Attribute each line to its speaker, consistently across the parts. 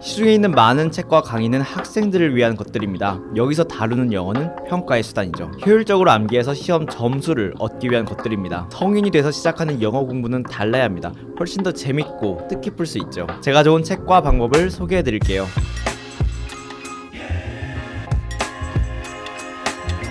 Speaker 1: 시중에 있는 많은 책과 강의는 학생들을 위한 것들입니다. 여기서 다루는 영어는 평가의 수단이죠. 효율적으로 암기해서 시험 점수를 얻기 위한 것들입니다. 성인이 돼서 시작하는 영어 공부는 달라야 합니다. 훨씬 더 재밌고 뜻깊을 수 있죠. 제가 좋은 책과 방법을 소개해 드릴게요.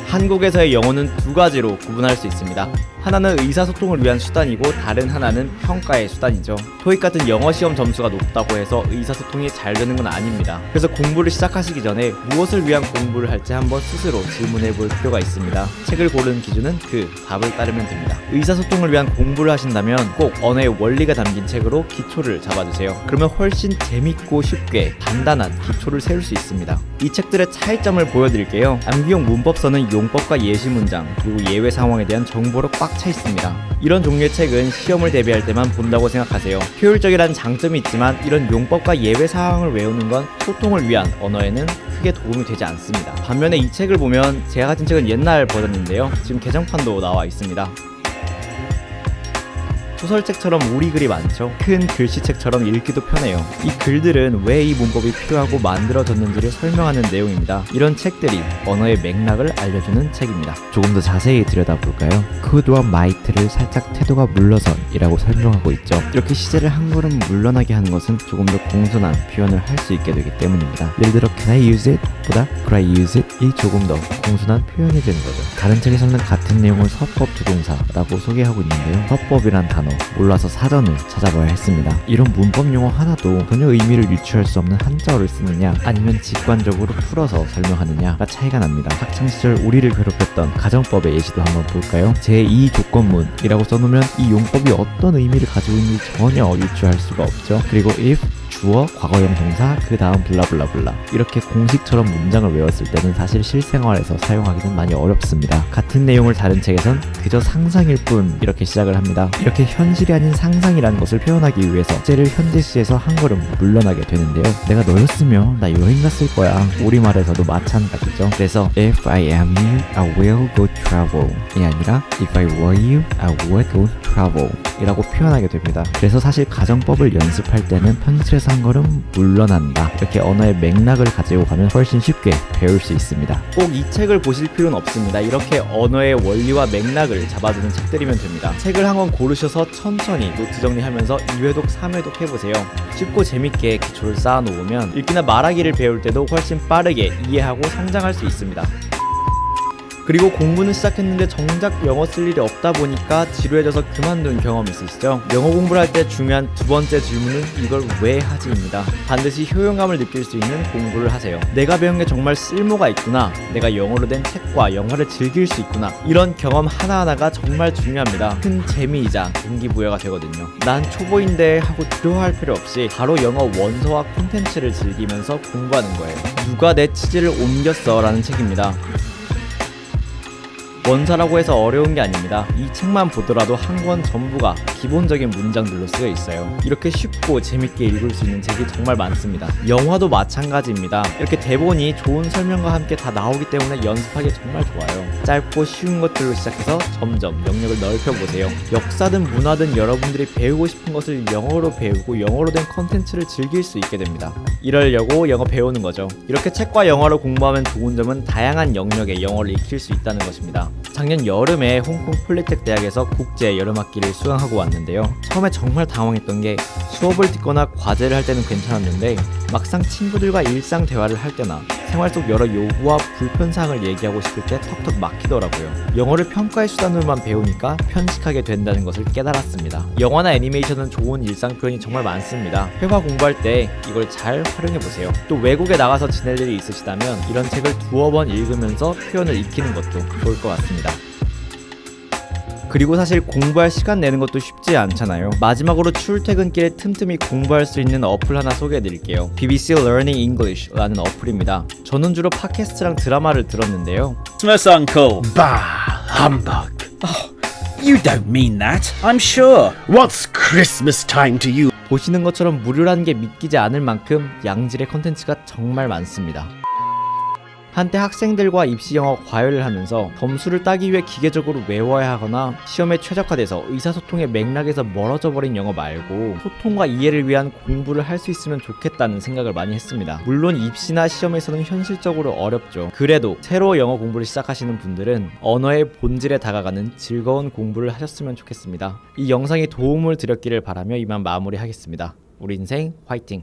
Speaker 1: 한국에서의 영어는 두 가지로 구분할 수 있습니다. 하나는 의사소통을 위한 수단이고 다른 하나는 평가의 수단이죠. 토익 같은 영어 시험 점수가 높다고 해서 의사소통이 잘 되는 건 아닙니다. 그래서 공부를 시작하시기 전에 무엇을 위한 공부를 할지 한번 스스로 질문해 볼 필요가 있습니다. 책을 고르는 기준은 그 답을 따르면 됩니다. 의사소통을 위한 공부를 하신다면 꼭 언어의 원리가 담긴 책으로 기초를 잡아주세요. 그러면 훨씬 재밌고 쉽게 단단한 기초를 세울 수 있습니다. 이 책들의 차이점을 보여드릴게요. 암기용 문법서는 용법과 예시 문장 그리고 예외 상황에 대한 정보로 꽉 차 있습니다. 이런 종류의 책은 시험을 대비할 때만 본다고 생각하세요. 효율적이라는 장점이 있지만 이런 용법과 예외 상황을 외우는 건 소통을 위한 언어에는 크게 도움이 되지 않습니다. 반면에 이 책을 보면 제가 가진 책은 옛날 버전인데요. 지금 개정판도 나와 있습니다. 소설책처럼 우리글이 많죠. 큰 글씨책처럼 읽기도 편해요. 이 글들은 왜 이 문법이 필요하고 만들어졌는지를 설명하는 내용입니다. 이런 책들이 언어의 맥락을 알려주는 책입니다.
Speaker 2: 조금 더 자세히 들여다볼까요? could와 might를 살짝 태도가 물러선 이라고 설명하고 있죠. 이렇게 시제를 한 걸음 물러나게 하는 것은 조금 더 공손한 표현을 할 수 있게 되기 때문입니다. 예를 들어 can I use it? 보다 could I use it? 이 조금 더 공손한 표현이 되는 거죠. 다른 책에서는 같은 내용을 서법 조동사라고 소개하고 있는데요. 서법이란 단어 몰라서 사전을 찾아봐야 했습니다. 이런 문법 용어 하나도 전혀 의미를 유추할 수 없는 한자어를 쓰느냐 아니면 직관적으로 풀어서 설명하느냐가 차이가 납니다. 학창시절 우리를 괴롭혔던 가정법의 예시도 한번 볼까요? 제2 조건문이라고 써놓으면 이 용법이 어떤 의미를 가지고 있는지 전혀 유추할 수가 없죠. 그리고 if 주어, 과거형 동사, 그 다음 블라블라블라 이렇게 공식처럼 문장을 외웠을 때는 사실 실생활에서 사용하기는 많이 어렵습니다. 같은 내용을 다른 책에선 그저 상상일 뿐 이렇게 시작을 합니다. 이렇게 현실이 아닌 상상이라는 것을 표현하기 위해서 시제를 현재 시에서 한 걸음 물러나게 되는데요. 내가 너였으면 나 여행 갔을 거야. 우리말에서도 마찬가지죠. 그래서 if I am you, I will go travel 이 아니라 if I were you, I would go travel 이라고 표현하게 됩니다. 그래서 사실 가정법을 연습할 때는 현실에서 한 걸음 물러난다 이렇게 언어의 맥락을 가지고 가면 훨씬 쉽게 배울 수 있습니다.
Speaker 1: 꼭 이 책을 보실 필요는 없습니다. 이렇게 언어의 원리와 맥락을 잡아주는 책들이면 됩니다. 책을 한 권 고르셔서 천천히 노트 정리하면서 2회독, 3회독 해보세요. 쉽고 재밌게 기초를 쌓아놓으면 읽기나 말하기를 배울 때도 훨씬 빠르게 이해하고 성장할 수 있습니다. 그리고 공부는 시작했는데 정작 영어 쓸 일이 없다 보니까 지루해져서 그만둔 경험 있으시죠? 영어 공부를 할 때 중요한 두 번째 질문은 이걸 왜 하지입니다. 반드시 효용감을 느낄 수 있는 공부를 하세요. 내가 배운 게 정말 쓸모가 있구나, 내가 영어로 된 책과 영화를 즐길 수 있구나, 이런 경험 하나하나가 정말 중요합니다. 큰 재미이자 동기부여가 되거든요. 난 초보인데 하고 두려워할 필요 없이 바로 영어 원서와 콘텐츠를 즐기면서 공부하는 거예요. 누가 내 취지를 옮겼어? 라는 책입니다. 원서라고 해서 어려운 게 아닙니다. 이 책만 보더라도 한 권 전부가 기본적인 문장들로 쓰여 있어요. 이렇게 쉽고 재밌게 읽을 수 있는 책이 정말 많습니다. 영화도 마찬가지입니다. 이렇게 대본이 좋은 설명과 함께 다 나오기 때문에 연습하기 정말 좋아요. 짧고 쉬운 것들로 시작해서 점점 영역을 넓혀보세요. 역사든 문화든 여러분들이 배우고 싶은 것을 영어로 배우고 영어로 된 컨텐츠를 즐길 수 있게 됩니다. 이러려고 영어 배우는 거죠. 이렇게 책과 영어를 공부하면 좋은 점은 다양한 영역의 영어를 익힐 수 있다는 것입니다. 작년 여름에 홍콩 폴리텍 대학에서 국제 여름학기를 수강하고 왔는데요. 처음에 정말 당황했던 게 수업을 듣거나 과제를 할 때는 괜찮았는데 막상 친구들과 일상 대화를 할 때나 생활 속 여러 요구와 불편사항을 얘기하고 싶을 때 턱턱 막히더라고요. 영어를 평가의 수단으로만 배우니까 편식하게 된다는 것을 깨달았습니다. 영화나 애니메이션은 좋은 일상 표현이 정말 많습니다. 회화 공부할 때 이걸 잘 활용해보세요. 또 외국에 나가서 지낼 일이 있으시다면 이런 책을 두어 번 읽으면서 표현을 익히는 것도 좋을 것 같습니다. 그리고 사실 공부할 시간 내는 것도 쉽지 않잖아요. 마지막으로 출퇴근길에 틈틈이 공부할 수 있는 어플 하나 소개해드릴게요. BBC Learning English라는 어플입니다. 저는 주로 팟캐스트랑 드라마를 들었는데요.
Speaker 3: Christmas, Uncle.
Speaker 4: Bah, humbug.
Speaker 3: Oh, you don't mean that, I'm sure.
Speaker 4: What's Christmas time to you?
Speaker 1: 보시는 것처럼 무료라는 게 믿기지 않을 만큼 양질의 컨텐츠가 정말 많습니다. 한때 학생들과 입시 영어 과외를 하면서 점수를 따기 위해 기계적으로 외워야 하거나 시험에 최적화돼서 의사소통의 맥락에서 멀어져 버린 영어 말고 소통과 이해를 위한 공부를 할 수 있으면 좋겠다는 생각을 많이 했습니다. 물론 입시나 시험에서는 현실적으로 어렵죠. 그래도 새로 영어 공부를 시작하시는 분들은 언어의 본질에 다가가는 즐거운 공부를 하셨으면 좋겠습니다. 이 영상이 도움을 드렸기를 바라며 이만 마무리하겠습니다. 우리 인생 화이팅!